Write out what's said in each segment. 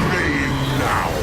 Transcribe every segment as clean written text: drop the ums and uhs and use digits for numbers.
Obeying now.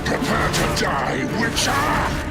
Prepare to die, Witcher!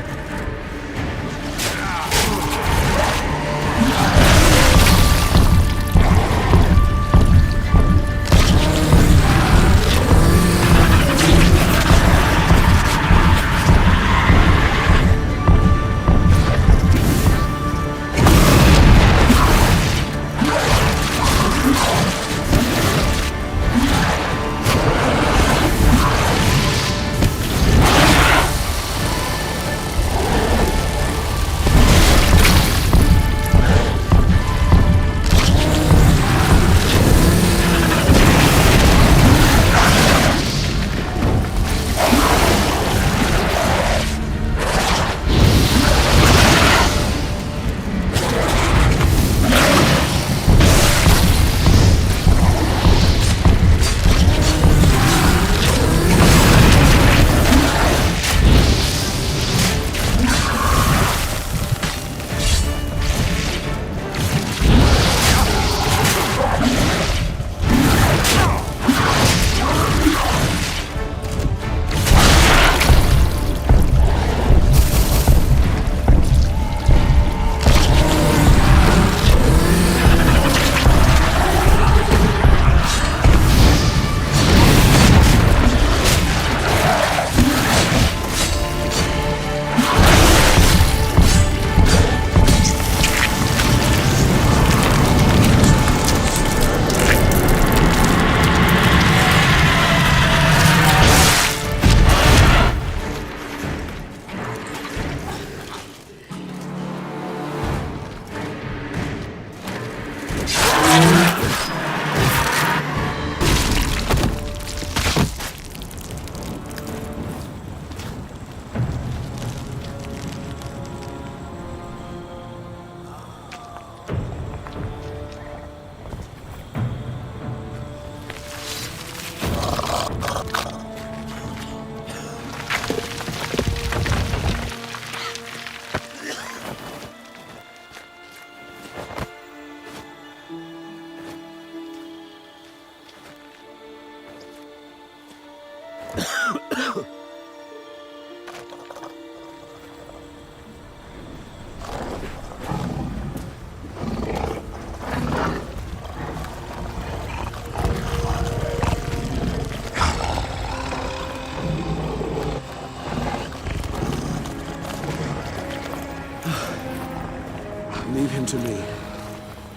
Leave him to me.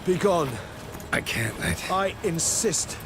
Be gone. I can't let... I insist.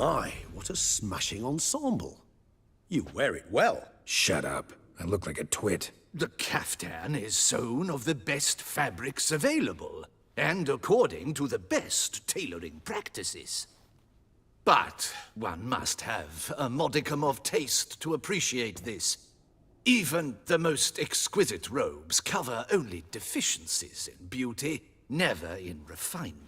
My, what a smashing ensemble. You wear it well. Shut up. I look like a twit. The caftan is sewn of the best fabrics available, and according to the best tailoring practices. But one must have a modicum of taste to appreciate this. Even the most exquisite robes cover only deficiencies in beauty, never in refinement.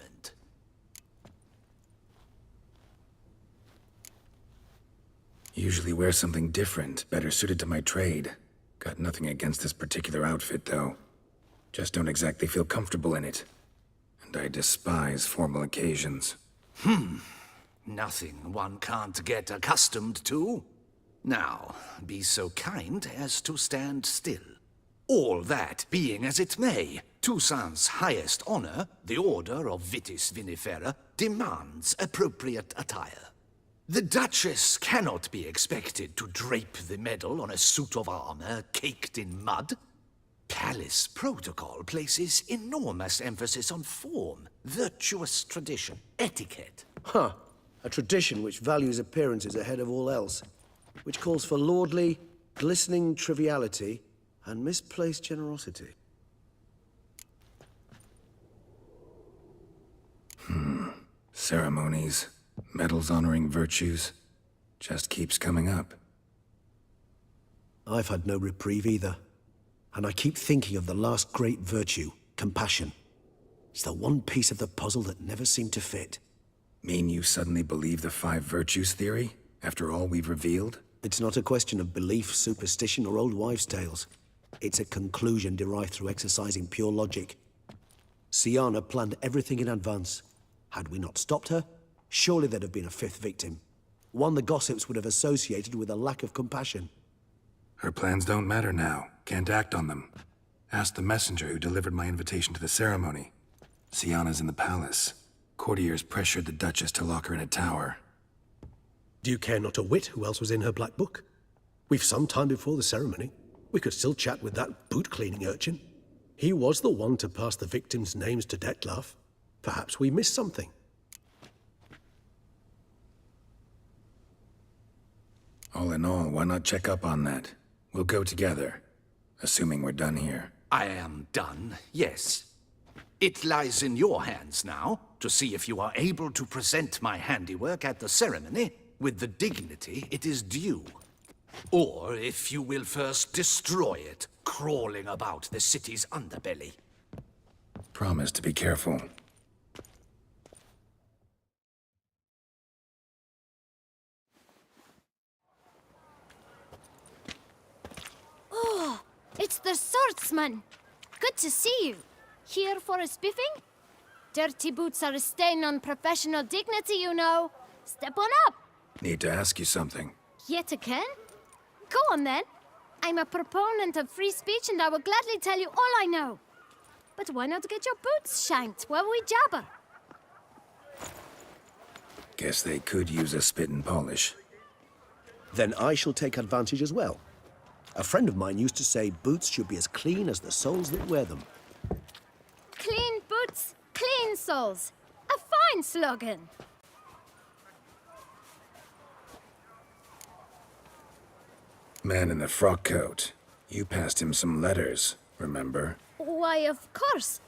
Usually wear something different, better suited to my trade. Got nothing against this particular outfit, though. Just don't exactly feel comfortable in it. And I despise formal occasions. Nothing one can't get accustomed to. Now, be so kind as to stand still. All that being as it may, Toussaint's highest honor, the Order of Vitis Vinifera, demands appropriate attire. The Duchess cannot be expected to drape the medal on a suit of armor caked in mud. Palace protocol places enormous emphasis on form, virtuous tradition, etiquette. Huh. A tradition which values appearances ahead of all else. Which calls for lordly, glistening triviality and misplaced generosity. Ceremonies, medals honoring virtues, just keeps coming up. I've had no reprieve either. And I keep thinking of the last great virtue, compassion. It's the one piece of the puzzle that never seemed to fit. Mean you suddenly believe the 5 virtues theory, after all we've revealed? It's not a question of belief, superstition, or old wives' tales. It's a conclusion derived through exercising pure logic. Siana planned everything in advance. Had we not stopped her, surely there'd have been a 5th victim. One the gossips would have associated with a lack of compassion. Her plans don't matter now. Can't act on them. Ask the messenger who delivered my invitation to the ceremony. Siana's in the palace. Courtiers pressured the Duchess to lock her in a tower. Do you care not a whit who else was in her black book? We've some time before the ceremony. We could still chat with that boot-cleaning urchin. He was the one to pass the victims' names to Dettlaff. Perhaps we missed something. All in all, why not check up on that? We'll go together, assuming we're done here. I am done, yes. It lies in your hands now to see if you are able to present my handiwork at the ceremony with the dignity it is due. Or if you will first destroy it, crawling about the city's underbelly. Promise to be careful. It's the swordsman. Good to see you. Here for a spiffing? Dirty boots are a stain on professional dignity, you know. Step on up. Need to ask you something. Yet again? Go on then. I'm a proponent of free speech and I will gladly tell you all I know. But why not get your boots shanked while we jabber? Guess they could use a spit and polish. Then I shall take advantage as well. A friend of mine used to say boots should be as clean as the soles that wear them. Clean boots, clean soles. A fine slogan. Man in the frock coat. You passed him some letters, remember? Why, of course.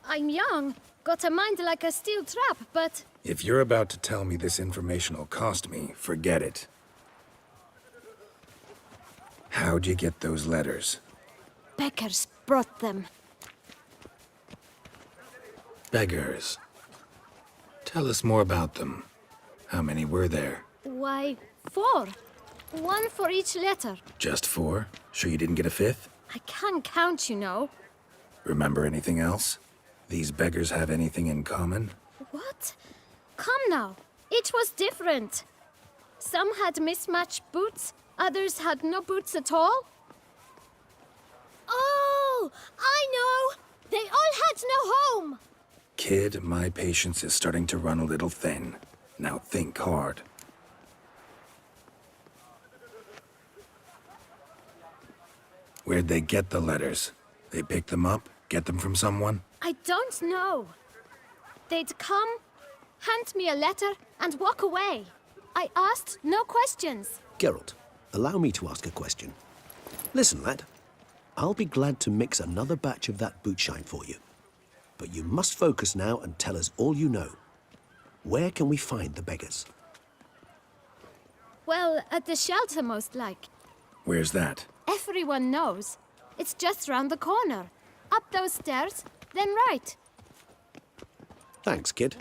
I'm young, got a mind like a steel trap, but... If you're about to tell me this information will cost me, forget it. How'd you get those letters? Beggars brought them. Beggars. Tell us more about them. How many were there? Why, 4. 1 for each letter. Just 4? Sure you didn't get a 5th? I can't count, you know. Remember anything else? These beggars have anything in common? What? Come now. Each was different. Some had mismatched boots, others had no boots at all. Oh, I know! They all had no home! Kid, my patience is starting to run a little thin. Now think hard. Where'd they get the letters? They pick them up? Get them from someone? I don't know. They'd come, hand me a letter, and walk away. I asked no questions. Geralt, allow me to ask a question. Listen, lad. I'll be glad to mix another batch of that bootshine for you. But you must focus now and tell us all you know. Where can we find the beggars? Well, at the shelter, most like. Where's that? Everyone knows. It's just round the corner. Up those stairs, then right. Thanks, kid.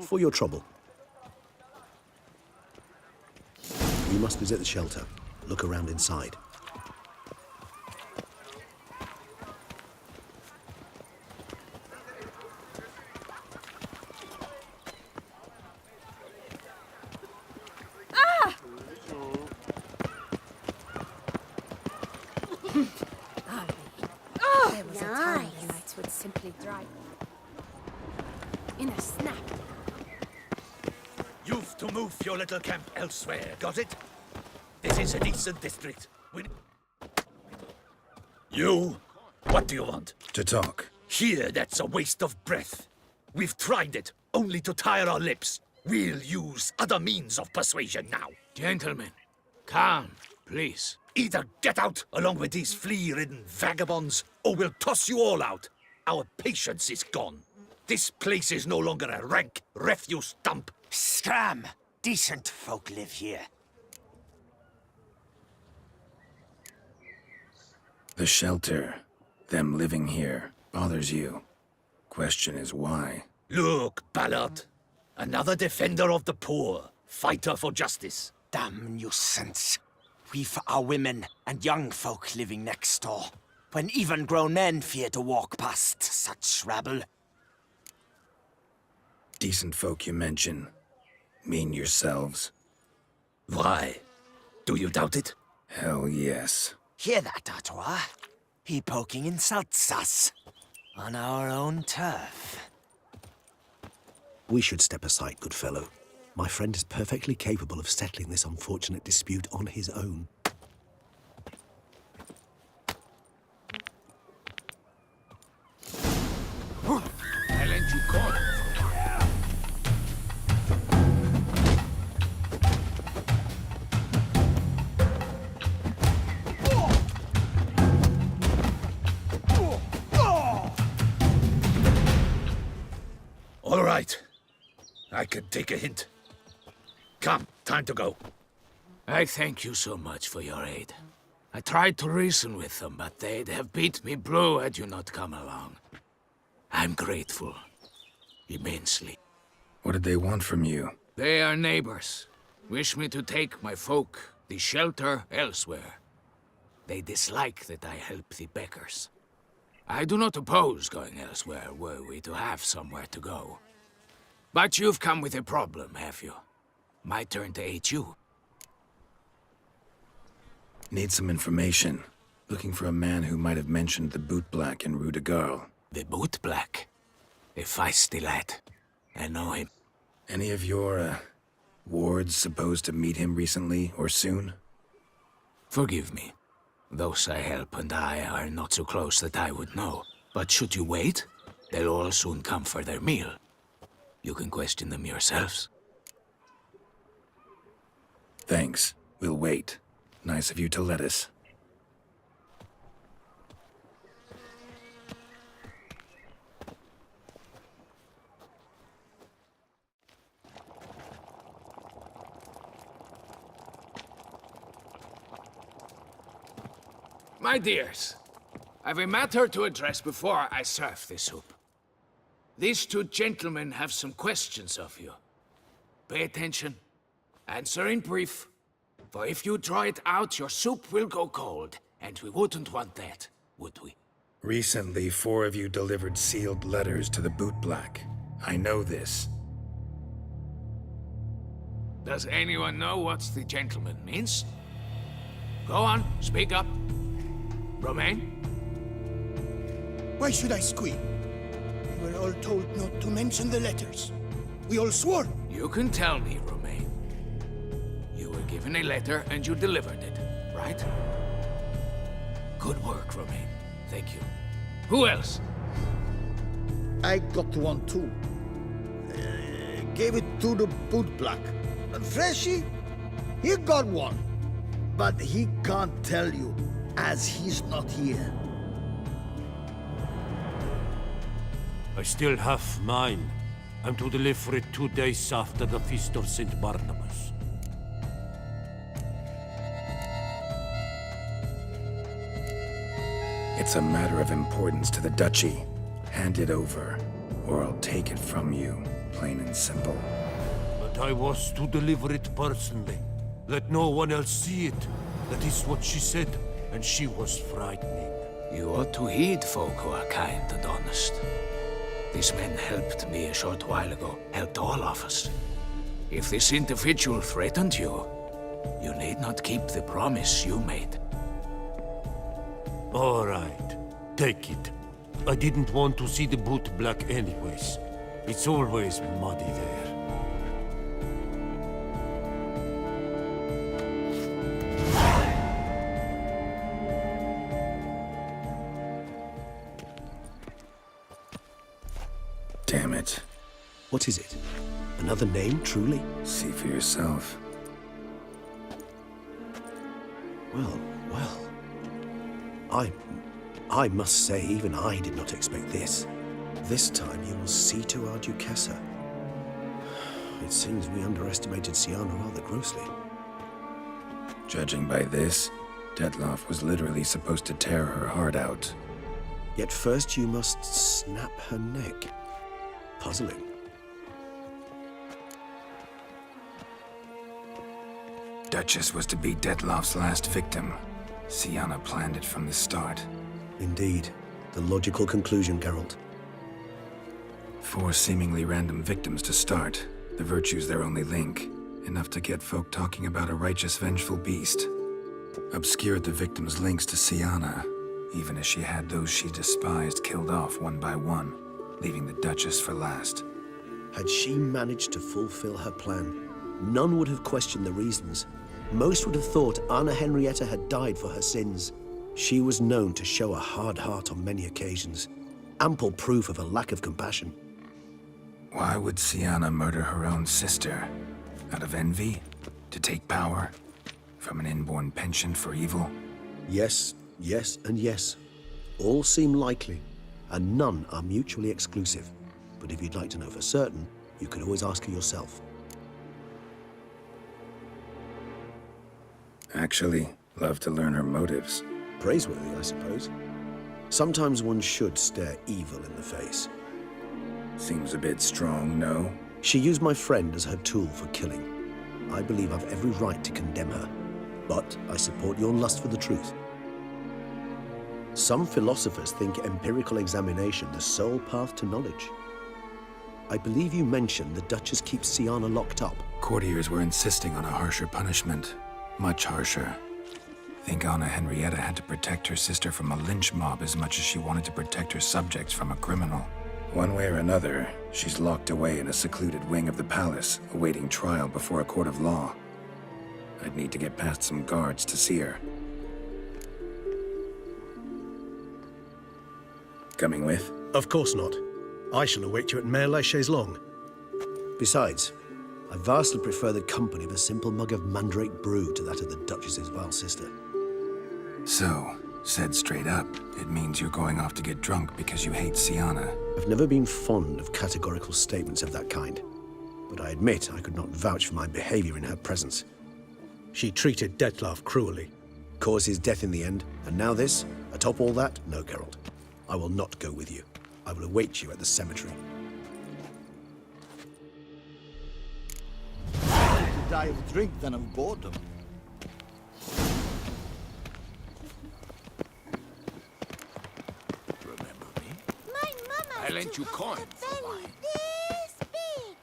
For your trouble. You must visit the shelter. Look around inside. There was a time when nights would simply dry. In a snap. You've to move your little camp elsewhere, got it? This is a decent district. You? What do you want? To talk. Here, that's a waste of breath. We've tried it, only to tire our lips. We'll use other means of persuasion now. Gentlemen, calm, please. Either get out along with these flea-ridden vagabonds, or we'll toss you all out. Our patience is gone. This place is no longer a rank refuse dump. Scram! Decent folk live here. The shelter, them living here, bothers you. Question is why? Look, Ballard. Another defender of the poor. Fighter for justice. Damn nuisance. We've our women and young folk living next door, when even grown men fear to walk past such rabble. Decent folk you mention. Mean yourselves? Why? Do you doubt it? Hell yes. Hear that, Artois? He poking insults us. On our own turf. We should step aside, good fellow. My friend is perfectly capable of settling this unfortunate dispute on his own. I lent you corn. All right. I can take a hint. Come, time to go. I thank you so much for your aid. I tried to reason with them, but they'd have beat me blue had you not come along. I'm grateful. Immensely. What did they want from you? They are neighbors. Wish me to take my folk, the shelter, elsewhere. They dislike that I help the beggars. I do not oppose going elsewhere, were we to have somewhere to go. But you've come with a problem, have you? My turn to aid you. Need some information. Looking for a man who might have mentioned the bootblack in Rue de Garl. The bootblack? A feisty lad. I know him. Any of your, wards supposed to meet him recently or soon? Forgive me. Those I help and I are not so close that I would know. But should you wait, they'll all soon come for their meal. You can question them yourselves. Thanks. We'll wait. Nice of you to let us. My dears, I've a matter to address before I serve the soup. These two gentlemen have some questions of you. Pay attention. Answer in brief. For if you draw it out, your soup will go cold. And we wouldn't want that, would we? Recently, 4 of you delivered sealed letters to the bootblack. I know this. Does anyone know what the gentleman means? Go on, speak up. Romain? Why should I squeal? We were all told not to mention the letters. We all swore. You can tell me, Romain. You were given a letter and you delivered it, right? Good work, Romain. Thank you. Who else? I got one too. Gave it to the bootblack. Freshie, he got one. But he can't tell you, as he's not here. I still have mine. I'm to deliver it 2 days after the Feast of St. Barnabas. It's a matter of importance to the Duchy. Hand it over, or I'll take it from you, plain and simple. But I was to deliver it personally. Let no one else see it. That is what she said, and she was frightening. You ought to heed folk who are kind and honest. These men helped me a short while ago, helped all of us. If this individual threatened you, you need not keep the promise you made. All right, take it. I didn't want to see the boot black anyways. It's always muddy there. Damn it. What is it? Another name, truly? See for yourself. Well, well. I must say, even I did not expect this. This time you will see to our Duchessa. It seems we underestimated Sienna rather grossly. Judging by this, Detloff was literally supposed to tear her heart out. Yet first you must snap her neck. Puzzling. Dutchess was to be Detloff's last victim. Sienna planned it from the start. Indeed. The logical conclusion, Geralt. 4 seemingly random victims to start. The virtue's their only link. Enough to get folk talking about a righteous, vengeful beast. Obscured the victims' links to Sienna, even as she had those she despised killed off one by one, leaving the Duchess for last. Had she managed to fulfill her plan, none would have questioned the reasons. Most would have thought Anna Henrietta had died for her sins. She was known to show a hard heart on many occasions. Ample proof of a lack of compassion. Why would Sienna murder her own sister? Out of envy? To take power? From an inborn penchant for evil? Yes, yes, and yes. All seem likely, and none are mutually exclusive. But if you'd like to know for certain, you could always ask her yourself. Actually, love to learn her motives. Praiseworthy, I suppose. Sometimes one should stare evil in the face. Seems a bit strong, no? She used my friend as her tool for killing. I believe I've every right to condemn her, but I support your lust for the truth. Some philosophers think empirical examination the sole path to knowledge. I believe you mentioned the Duchess keeps Sienna locked up. Courtiers were insisting on a harsher punishment. Much harsher. Think Anna Henrietta had to protect her sister from a lynch mob as much as she wanted to protect her subjects from a criminal. One way or another, she's locked away in a secluded wing of the palace, awaiting trial before a court of law. I'd need to get past some guards to see her. Coming with? Of course not. I shall await you at Mare la Chaise-Longue. Besides, I vastly prefer the company of a simple mug of mandrake brew to that of the Duchess's vile sister. So, said straight up, it means you're going off to get drunk because you hate Sienna. I've never been fond of categorical statements of that kind, but I admit I could not vouch for my behavior in her presence. She treated Detloff cruelly. Caused his death in the end, and now this? Atop all that? No, Geralt. I will not go with you. I will await you at the cemetery. To die of drink than of boredom. Remember me? My mama I lent you coins for wine. this big.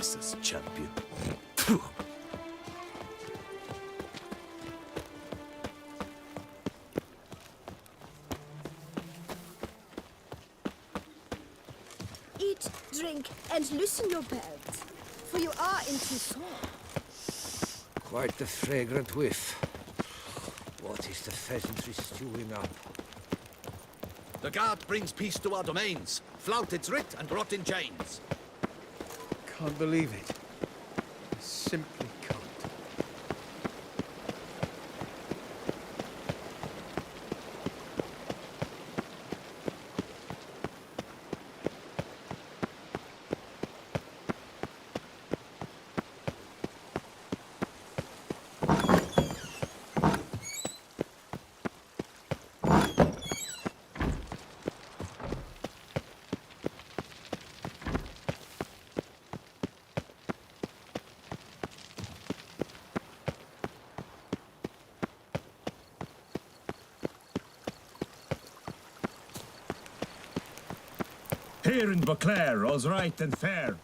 Duchess's champion. Eat, drink, and loosen your belt, for you are in Toussaint. Quite the fragrant whiff. What is the pheasantry stewing up? The guard brings peace to our domains. Flout its writ and rot in chains. Can't believe it. I simply can't. Here in Beauclair, all's right and fair.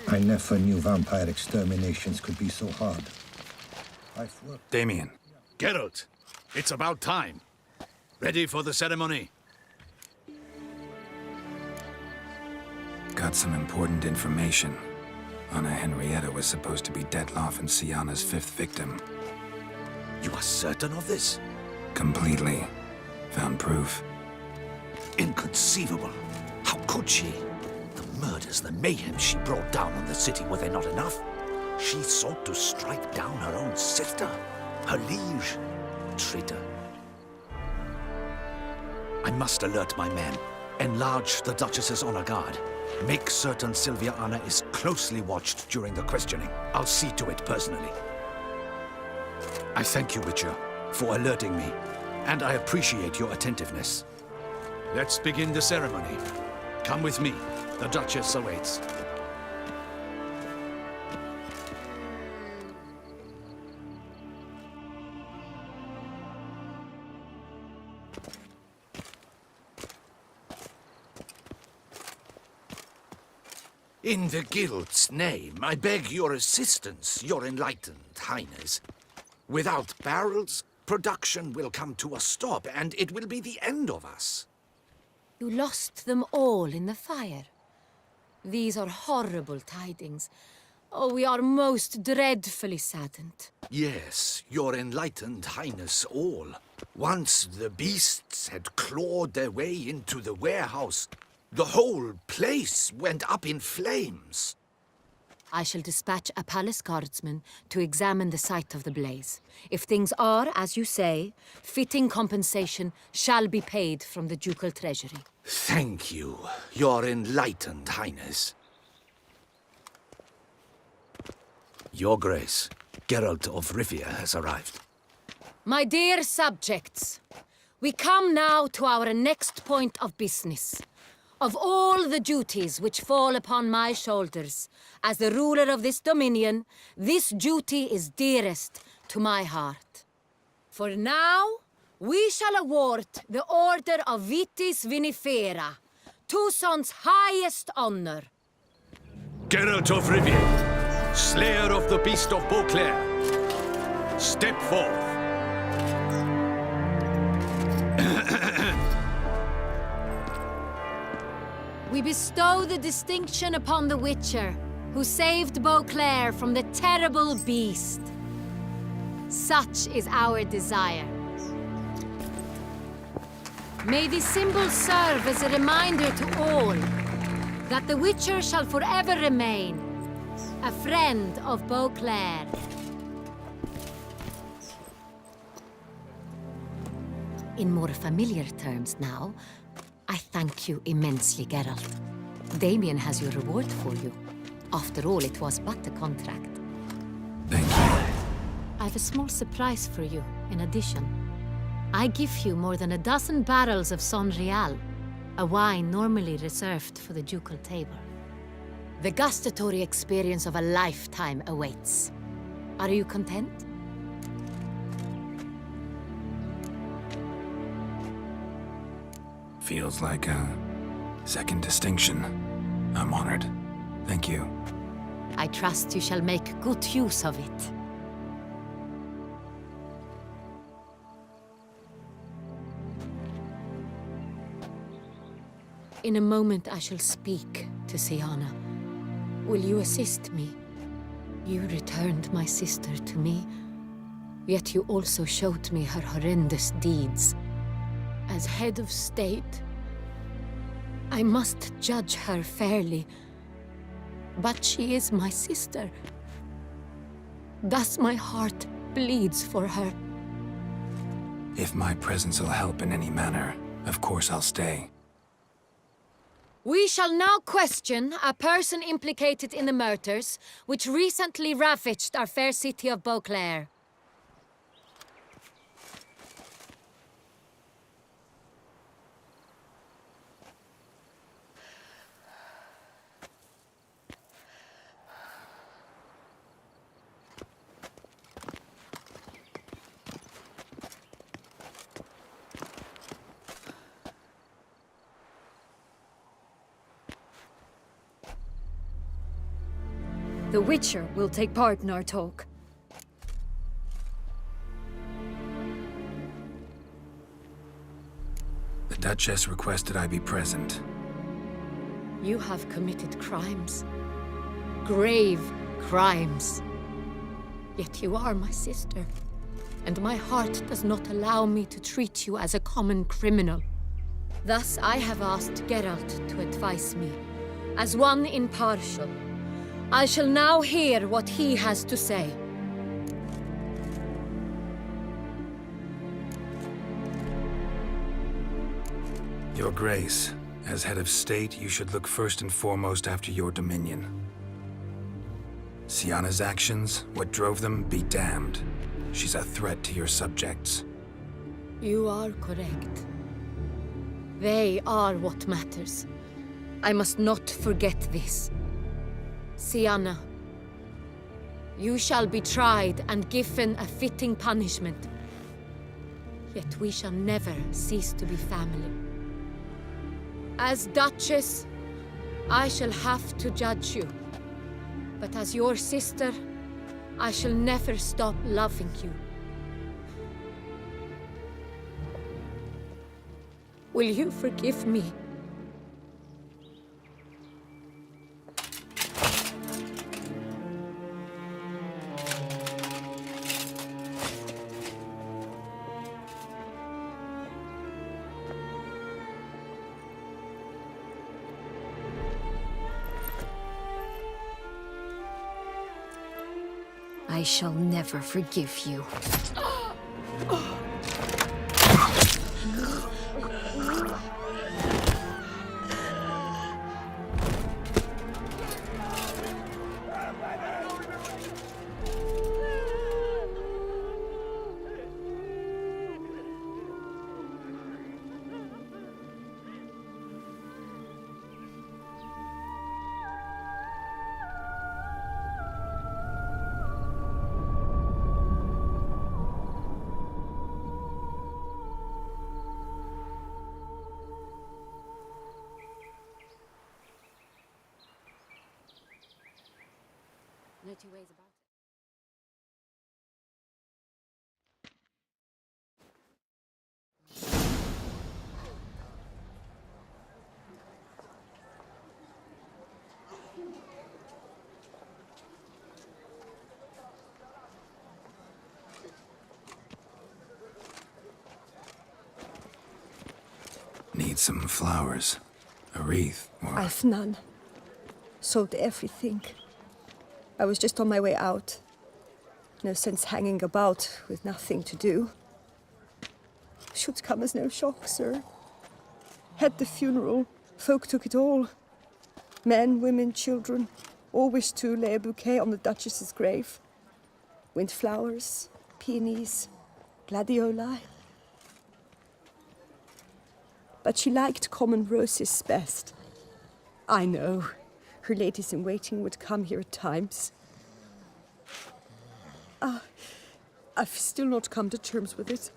I never knew vampire exterminations could be so hard. I've worked... Damien. Geralt, it's about time. Ready for the ceremony? Got some important information. Anna Henrietta was supposed to be Detloff and Syanna's 5th victim. You are certain of this? Completely. Found proof. Inconceivable. How could she? The murders, the mayhem she brought down on the city, were they not enough? She sought to strike down her own sister, her liege. Traitor. I must alert my men. Enlarge the Duchess's honor guard. Make certain Sylvia Anna is closely watched during the questioning. I'll see to it personally. I thank you, Witcher, for alerting me, and I appreciate your attentiveness. Let's begin the ceremony. Come with me. The Duchess awaits. In the Guild's name, I beg your assistance, your enlightened highness. Without barrels, production will come to a stop, and it will be the end of us. You lost them all in the fire. These are horrible tidings. Oh, we are most dreadfully saddened. Yes, your enlightened highness all. Once the beasts had clawed their way into the warehouse, the whole place went up in flames. I shall dispatch a palace guardsman to examine the site of the blaze. If things are, as you say, fitting compensation shall be paid from the ducal treasury. Thank you, your enlightened highness. Your Grace, Geralt of Rivia has arrived. My dear subjects, we come now to our next point of business. Of all the duties which fall upon my shoulders, as the ruler of this dominion, this duty is dearest to my heart. For now, we shall award the Order of Vitis Vinifera, Toussaint's highest honor. Geralt of Rivia, slayer of the beast of Beauclair, step forth. We bestow the distinction upon the Witcher, who saved Beauclair from the terrible beast. Such is our desire. May this symbol serve as a reminder to all that the Witcher shall forever remain a friend of Beauclair. In more familiar terms now, I thank you immensely, Geralt. Damien has your reward for you. After all, it was but a contract. Thank you. I have a small surprise for you, in addition. I give you more than a dozen barrels of Son Real, a wine normally reserved for the ducal table. The gustatory experience of a lifetime awaits. Are you content? Feels like a second distinction. I'm honored. Thank you. I trust you shall make good use of it. In a moment I shall speak to Siana. Will you assist me? You returned my sister to me, yet you also showed me her horrendous deeds. As head of state, I must judge her fairly. But she is my sister. Thus my heart bleeds for her. If my presence will help in any manner, of course I'll stay. We shall now question a person implicated in the murders which recently ravaged our fair city of Beauclair. The Witcher will take part in our talk. The Duchess requested I be present. You have committed crimes. Grave crimes. Yet you are my sister, and my heart does not allow me to treat you as a common criminal. Thus I have asked Geralt to advise me, as one impartial. I shall now hear what he has to say. Your Grace, as head of state, you should look first and foremost after your dominion. Siana's actions, what drove them, be damned. She's a threat to your subjects. You are correct. They are what matters. I must not forget this. Siana, you shall be tried and given a fitting punishment. Yet we shall never cease to be family. As Duchess, I shall have to judge you. But as your sister, I shall never stop loving you. Will you forgive me? I shall never forgive you. No two ways about it. Need some flowers. A wreath, or... I've none. Sold everything. I was just on my way out. No sense hanging about with nothing to do. Should come as no shock, sir. Had the funeral. Folk took it all. Men, women, children, all wished to lay a bouquet on the Duchess's grave. Windflowers, peonies, gladioli. But she liked common roses best. I know. Her ladies-in-waiting would come here at times. I've still not come to terms with it.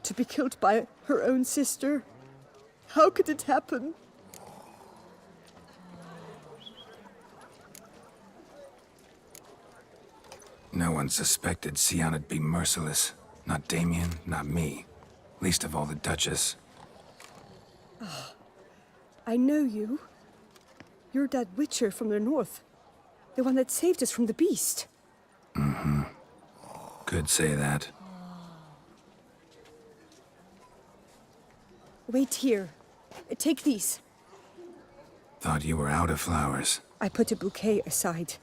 To be killed by her own sister. How could it happen? No one suspected Sianna'd be merciless. Not Damien, not me. Least of all the Duchess. I know you. You're that witcher from the north. The one that saved us from the beast. Mm-hmm. Could say that. Wait here. Take these. Thought you were out of flowers. I put a bouquet aside.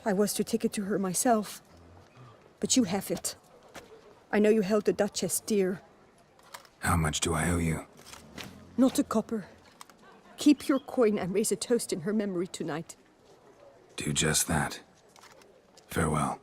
I was to take it to her myself. But you have it. I know you held the Dutchess dear. How much do I owe you? Not a copper. Keep your coin and raise a toast in her memory tonight. Do just that. Farewell.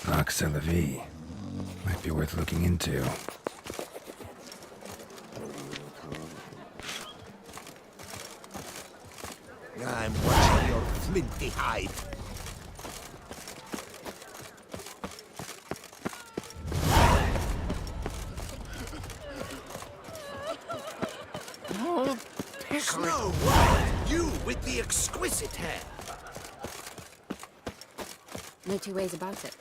Axelavi. Might be worth looking into. I'm watching your flinty hide. Oh, Snow White! You with the exquisite hair! No two ways about it.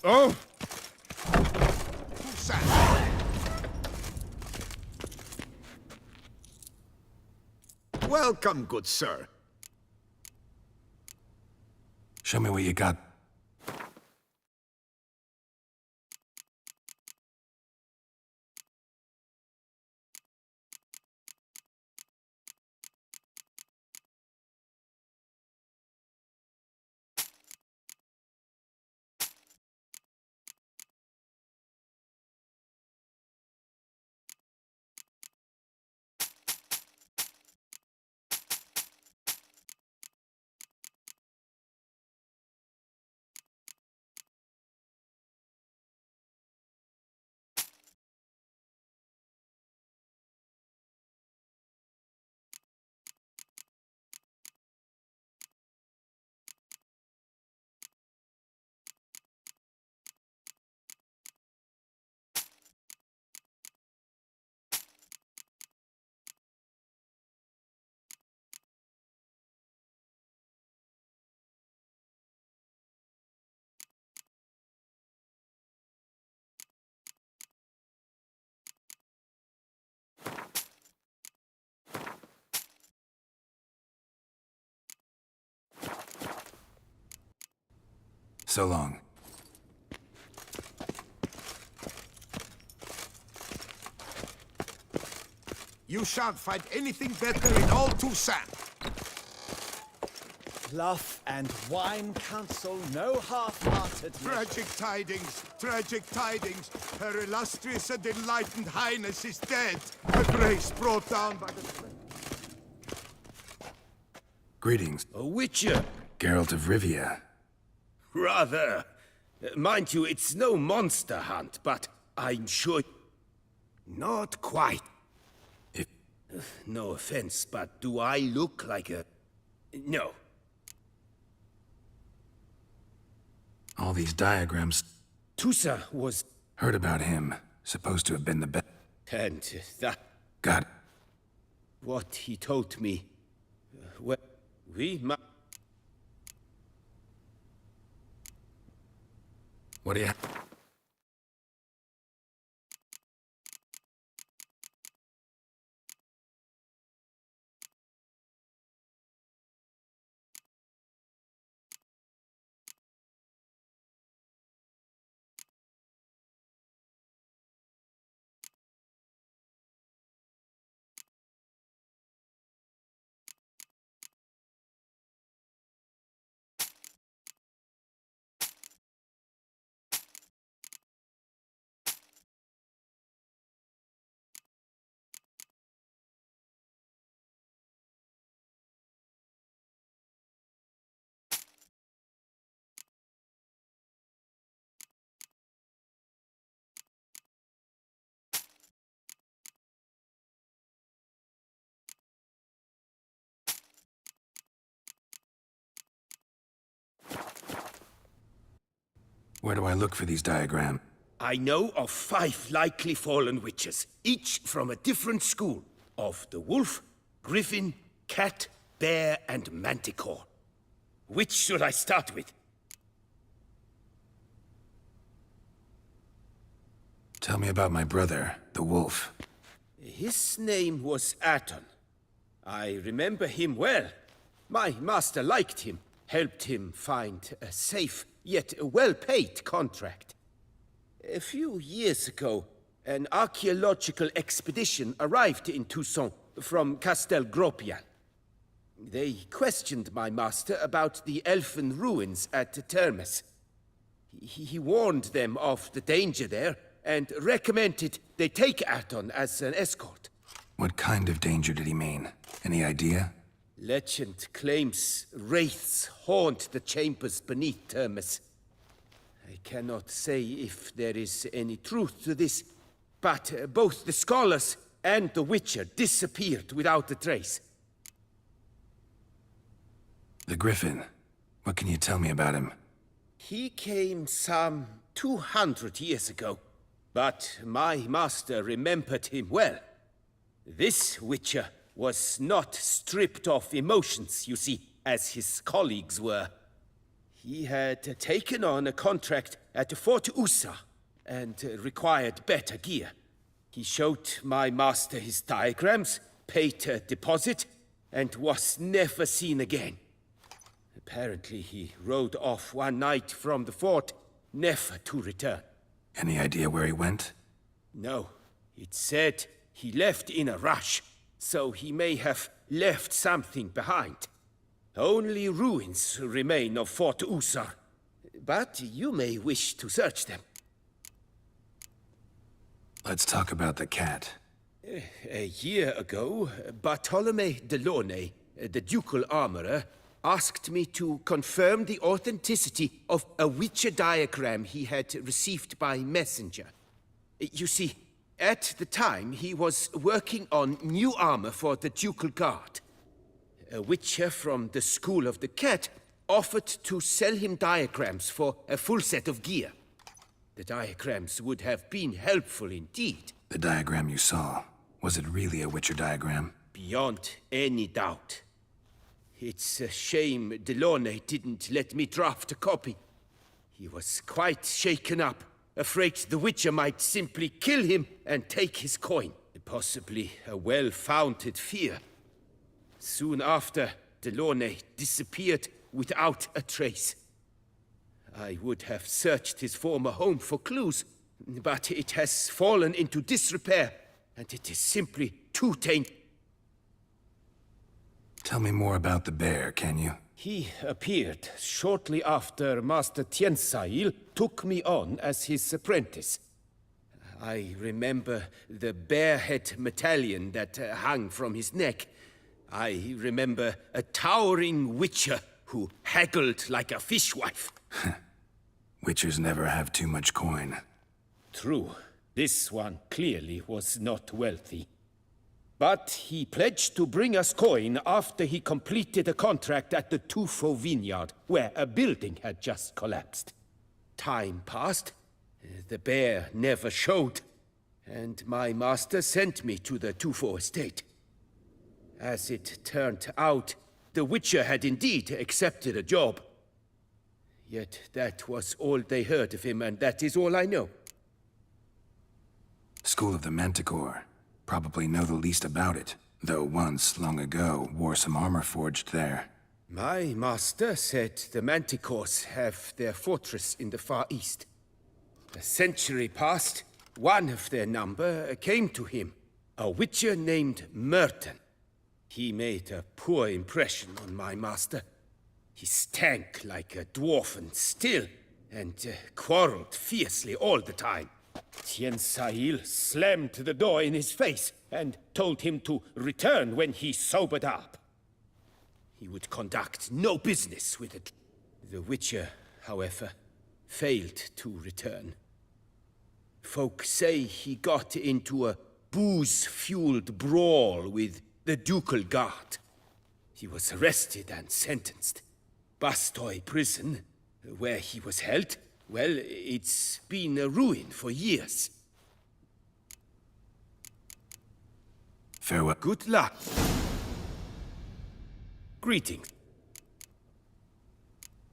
Oh! Welcome, good sir. Show me what you got. So long. You shan't find anything better in all Toussaint. Bluff and wine counsel, no half-hearted. Tragic tidings, tragic tidings. Her illustrious and enlightened highness is dead. Her grace brought down by the... Greetings. A witcher? Geralt of Rivia. Rather. Mind you, it's no monster hunt, but I'm sure... Not quite. No offense, but do I look like a... No. All these diagrams... Tusa was... Heard about him. Supposed to have been the best. And that... Got it. What he told me... Well, we might... What do you... Where do I look for these diagrams? I know of 5 likely fallen witches, each from a different school of the wolf, griffin, cat, bear, and manticore. Which should I start with? Tell me about my brother, the wolf. His name was Aton. I remember him well. My master liked him, helped him find a safe, yet well-paid contract. A few years ago, an archaeological expedition arrived in Toussaint from Castel Gropian. They questioned my master about the elfin ruins at Termes. He warned them of the danger there and recommended they take Aton as an escort. What kind of danger did he mean? Any idea? Legend claims wraiths haunt the chambers beneath Termes. I cannot say if there is any truth to this, but both the scholars and the Witcher disappeared without a trace. The Griffin. What can you tell me about him? He came some 200 years ago, but my master remembered him well. This Witcher was not stripped of emotions, you see, as his colleagues were. He had taken on a contract at Fort Usa and required better gear. He showed my master his diagrams, paid a deposit, and was never seen again. Apparently he rode off one night from the fort, never to return. Any idea where he went? No. It said he left in a rush, so he may have left something behind. Only ruins remain of Fort Usar, but you may wish to search them. Let's talk about the cat. A year ago, Bartolome de Launay, the ducal armorer, asked me to confirm the authenticity of a Witcher diagram he had received by messenger. You see, at the time he was working on new armor for the ducal guard. A Witcher from the School of the Cat offered to sell him diagrams for a full set of gear. The diagrams would have been helpful indeed. The diagram you saw, was it really a Witcher diagram? Beyond any doubt. It's a shame Delaunay didn't let me draft a copy. He was quite shaken up, afraid the Witcher might simply kill him and take his coin. Possibly a well-founded fear. Soon after, Delaunay disappeared without a trace. I would have searched his former home for clues, but it has fallen into disrepair, and it is simply too tainted. Tell me more about the bear, can you? He appeared shortly after Master Tiensail took me on as his apprentice. I remember the bear-head medallion that hung from his neck. I remember a towering witcher who haggled like a fishwife. Witchers never have too much coin. True. This one clearly was not wealthy. But he pledged to bring us coin after he completed a contract at the Tufo vineyard, where a building had just collapsed. Time passed. The bear never showed, and my master sent me to the Tufo estate. As it turned out, the Witcher had indeed accepted a job. Yet that was all they heard of him, and that is all I know. School of the Manticore. Probably know the least about it, though once, long ago, wore some armor forged there. My master said the Manticores have their fortress in the far east. A century passed, one of their number came to him, a Witcher named Merton. He made a poor impression on my master. He stank like a dwarfen still, and quarreled fiercely all the time. Tien Sahil slammed the door in his face and told him to return when he sobered up. He would conduct no business with it. The Witcher, however, failed to return. Folk say he got into a booze-fueled brawl with the Ducal Guard. He was arrested and sentenced. Bastoy prison, where he was held, well, it's been a ruin for years. Farewell. Good luck. Greetings.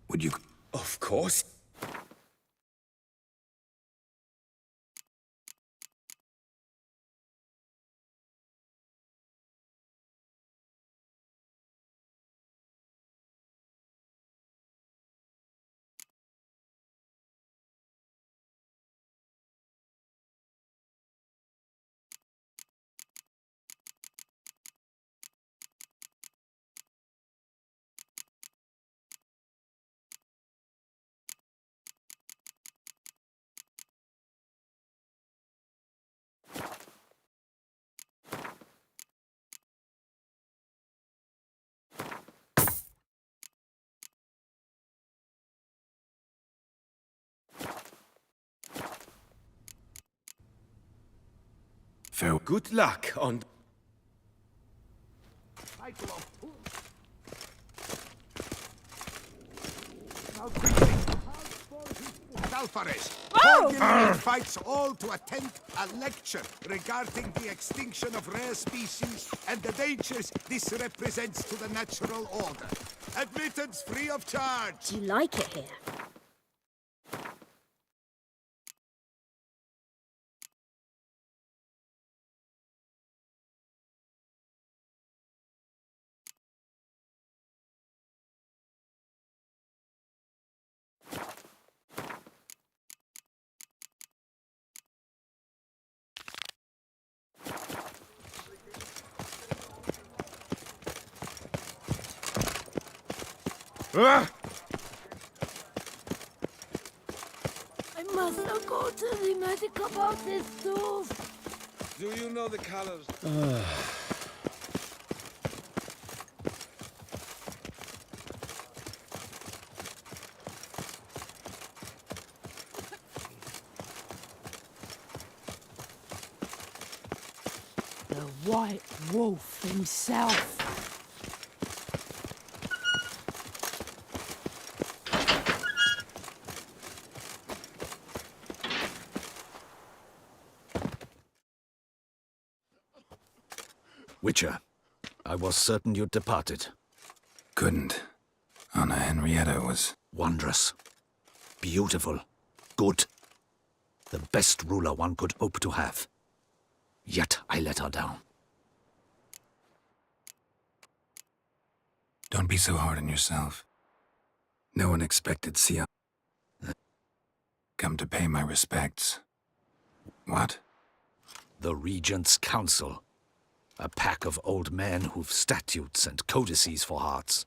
Would you... Of course. Farewell. Good luck on... Alvarez, Cordial invites all to attend a lecture regarding the extinction of rare species and the dangers this represents to the natural order. Admittance free of charge. Do you like it here? Ah! I must not go to the medic about this stuff. Do you know the colors? The White Wolf himself. Witcher, I was certain you'd departed. Couldn't. Anna Henrietta was... Wondrous. Beautiful. Good. The best ruler one could hope to have. Yet I let her down. Don't be so hard on yourself. No one expected Sia... come to pay my respects. What? The Regent's Council. A pack of old men who've statutes and codices for hearts.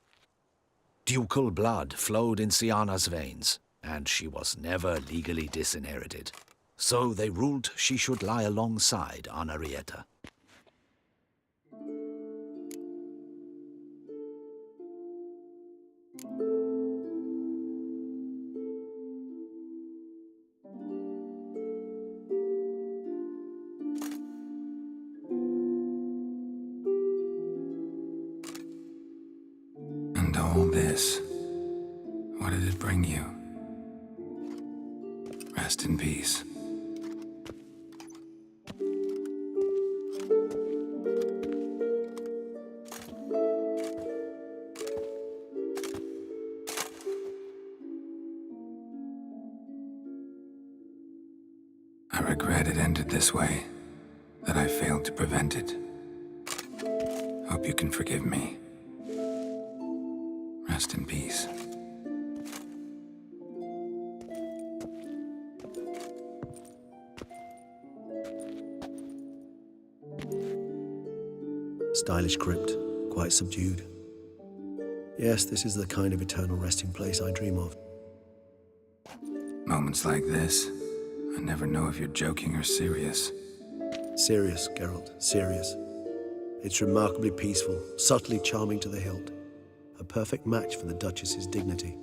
Ducal blood flowed in Siana's veins, and she was never legally disinherited. So they ruled she should lie alongside Anarietta. this. What did it bring you? Rest in peace. I regret it ended this way, that I failed to prevent it. Hope you can forgive me. Rest in peace. Stylish crypt, quite subdued. Yes, this is the kind of eternal resting place I dream of. Moments like this, I never know if you're joking or serious. Serious, Geralt, serious. It's remarkably peaceful, subtly charming to the hilt. A perfect match for the Duchess's dignity.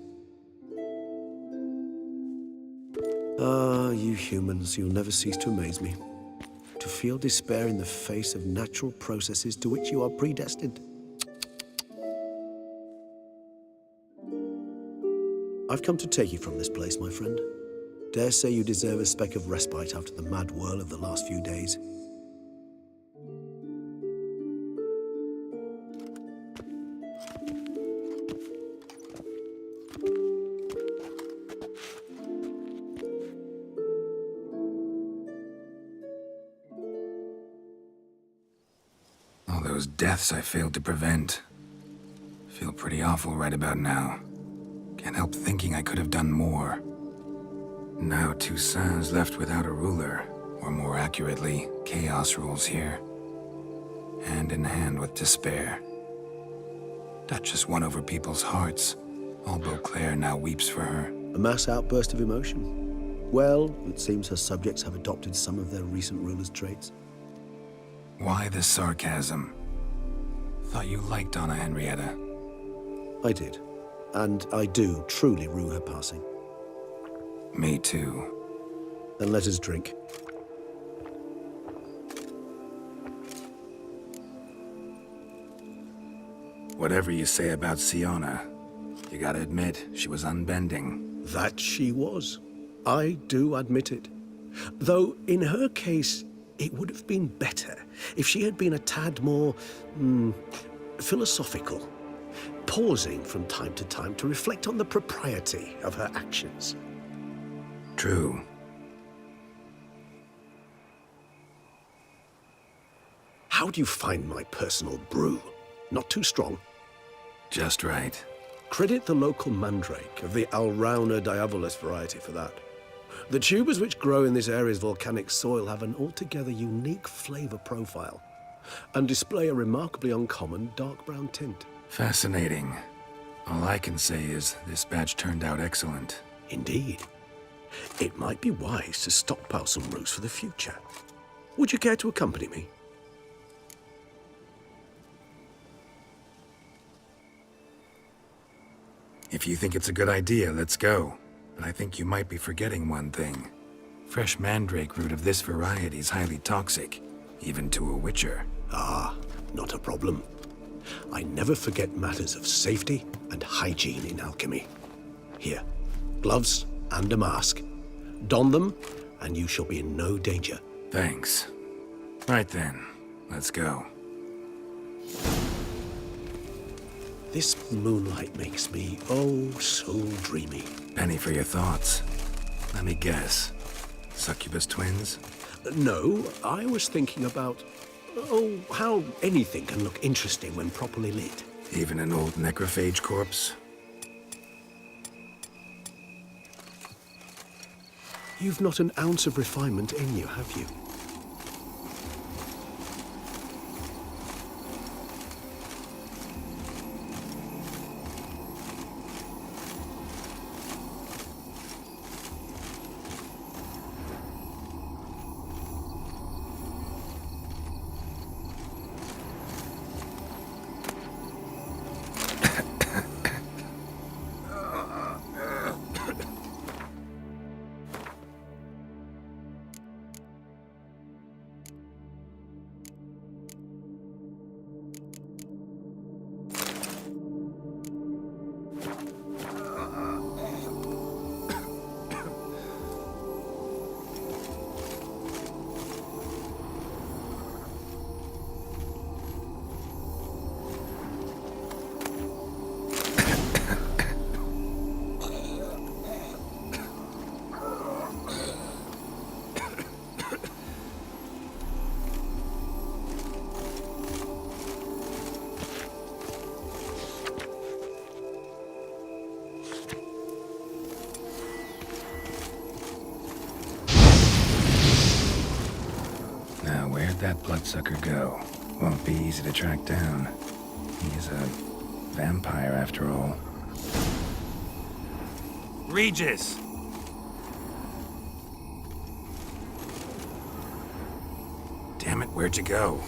Ah, you humans, you'll never cease to amaze me. To feel despair in the face of natural processes to which you are predestined. I've come to take you from this place, my friend. Dare say you deserve a speck of respite after the mad whirl of the last few days. All those deaths I failed to prevent. Feel pretty awful right about now. Can't help thinking I could have done more. Now Toussaint's left without a ruler, or more accurately, chaos rules here. Hand in hand with despair. Dutchess won over people's hearts. All Beauclair now weeps for her. A mass outburst of emotion. Well, it seems her subjects have adopted some of their recent ruler's traits. Why the sarcasm? Thought you liked Anna Henrietta. I did. And I do truly rue her passing. Me too. Then let us drink. Whatever you say about Siona, you gotta admit, she was unbending. That she was. I do admit it. Though, in her case, it would have been better if she had been a tad more, philosophical, pausing from time to time to reflect on the propriety of her actions. True. How do you find my personal brew? Not too strong? Just right. Credit the local mandrake of the Alrauna diabolus variety for that. The tubers which grow in this area's volcanic soil have an altogether unique flavor profile and display a remarkably uncommon dark brown tint. Fascinating. All I can say is this batch turned out excellent. Indeed. It might be wise to stockpile some roots for the future. Would you care to accompany me? If you think it's a good idea, let's go. But I think you might be forgetting one thing. Fresh mandrake root of this variety is highly toxic, even to a witcher. Ah, not a problem. I never forget matters of safety and hygiene in alchemy. Here, gloves and a mask. Don them, and you shall be in no danger. Thanks. Right then, let's go. This moonlight makes me, oh, so dreamy. Penny for your thoughts. Let me guess. Succubus twins? No, I was thinking about, oh, how anything can look interesting when properly lit. Even an old necrophage corpse? You've not an ounce of refinement in you, have you? Where'd that bloodsucker go? Won't be easy to track down. He's a vampire after all. Regis! Damn it, where'd you go?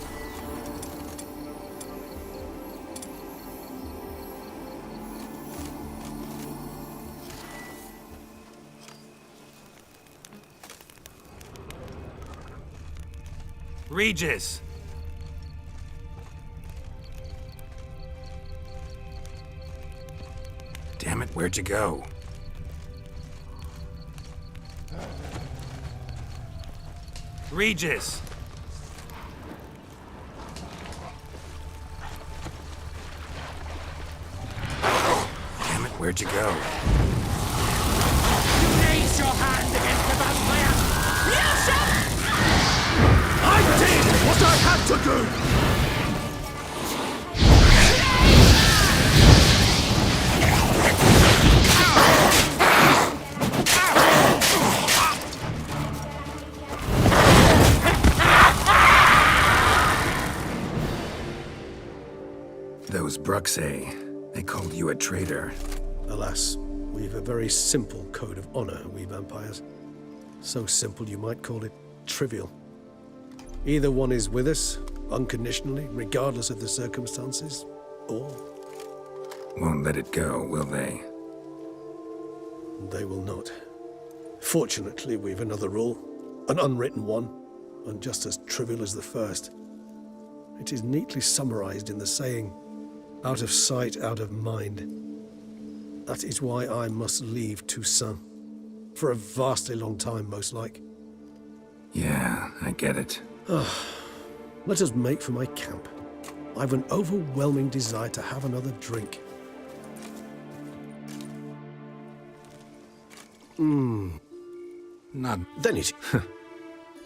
Regis! Damn it, where'd you go? Regis! Damn it, where'd you go? Raise your hand against the vampire! I did what I had to do! Those Bruxay, they called you a traitor. Alas, we've a very simple code of honor, we vampires. So simple you might call it trivial. Either one is with us, unconditionally, regardless of the circumstances, or... Won't let it go, will they? They will not. Fortunately, we've another rule, an unwritten one, and just as trivial as the first. It is neatly summarized in the saying, out of sight, out of mind. That is why I must leave Toussaint. For a vastly long time, most like. Yeah, I get it. Let us make for my camp. I've an overwhelming desire to have another drink. Not... Then it...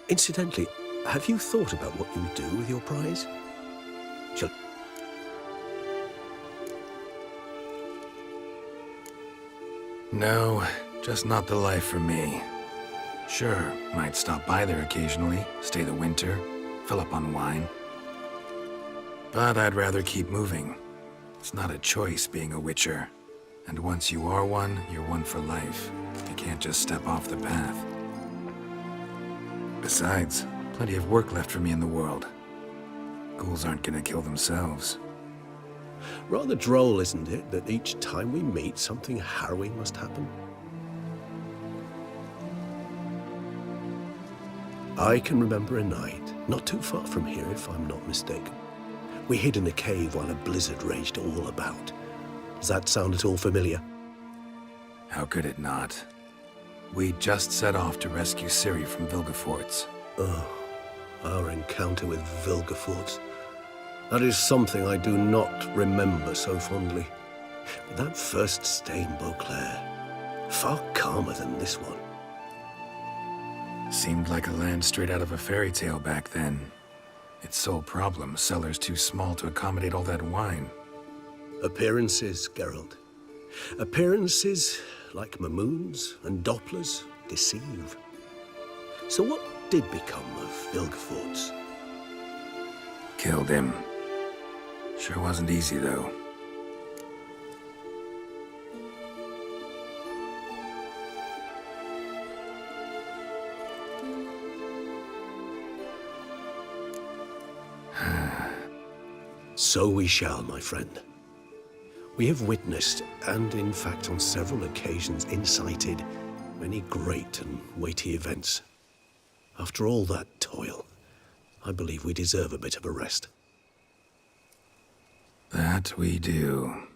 Incidentally, have you thought about what you do with your prize? Shall... No, just not the life for me. Sure, might stop by there occasionally, stay the winter, fill up on wine. But I'd rather keep moving. It's not a choice being a witcher. And once you are one, you're one for life. You can't just step off the path. Besides, plenty of work left for me in the world. Ghouls aren't gonna kill themselves. Rather droll, isn't it, that each time we meet, something harrowing must happen? I can remember a night, not too far from here if I'm not mistaken. We hid in a cave while a blizzard raged all about. Does that sound at all familiar? How could it not? We just set off to rescue Ciri from Vilgefortz. Oh, our encounter with Vilgefortz. That is something I do not remember so fondly. But that first stay in Beauclair, far calmer than this one. Seemed like a land straight out of a fairy tale back then. Its sole problem, cellars too small to accommodate all that wine. Appearances, Geralt. Appearances, like Mamoons and Dopplers, deceive. So what did become of Vilgefortz? Killed him. Sure wasn't easy, though. So we shall, my friend. We have witnessed, and in fact on several occasions incited, many great and weighty events. After all that toil, I believe we deserve a bit of a rest. That we do.